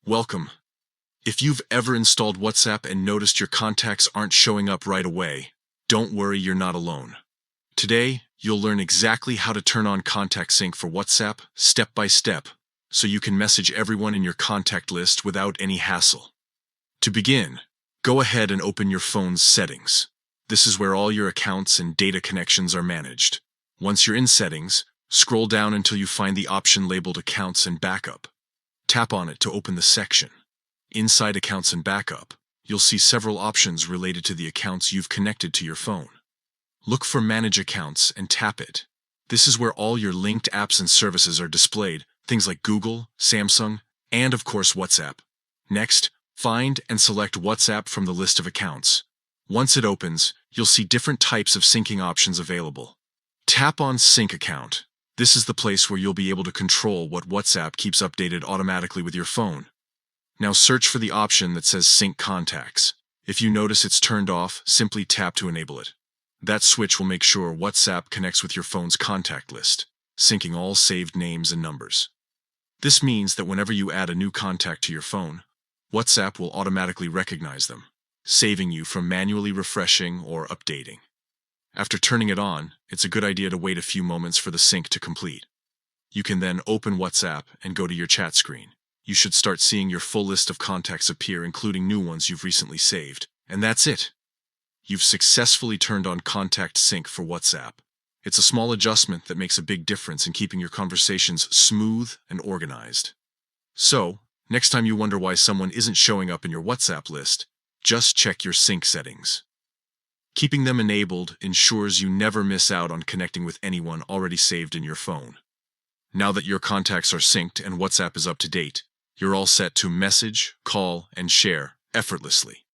Welcome. If you've ever installed WhatsApp and noticed your contacts aren't showing up right away, don't worry, you're not alone. Today, you'll learn exactly how to turn on Contact Sync for WhatsApp step by step, so you can message everyone in your contact list without any hassle. To begin, go ahead and open your phone's settings. This is where all your accounts and data connections are managed. Once you're in Settings, scroll down until you find the option labeled Accounts and Backup. Tap on it to open the section. Inside Accounts and Backup, you'll see several options related to the accounts you've connected to your phone. Look for Manage Accounts and tap it. This is where all your linked apps and services are displayed, things like Google, Samsung, and of course WhatsApp. Next, find and select WhatsApp from the list of accounts. Once it opens, you'll see different types of syncing options available. Tap on Sync Account. This is the place where you'll be able to control what WhatsApp keeps updated automatically with your phone. Now search for the option that says Sync Contacts. If you notice it's turned off, simply tap to enable it. That switch will make sure WhatsApp connects with your phone's contact list, syncing all saved names and numbers. This means that whenever you add a new contact to your phone, WhatsApp will automatically recognize them, saving you from manually refreshing or updating. After turning it on, it's a good idea to wait a few moments for the sync to complete. You can then open WhatsApp and go to your chat screen. You should start seeing your full list of contacts appear, including new ones you've recently saved. And that's it. You've successfully turned on Contact Sync for WhatsApp. It's a small adjustment that makes a big difference in keeping your conversations smooth and organized. So, next time you wonder why someone isn't showing up in your WhatsApp list, just check your sync settings. Keeping them enabled ensures you never miss out on connecting with anyone already saved in your phone. Now that your contacts are synced and WhatsApp is up to date, you're all set to message, call, and share effortlessly.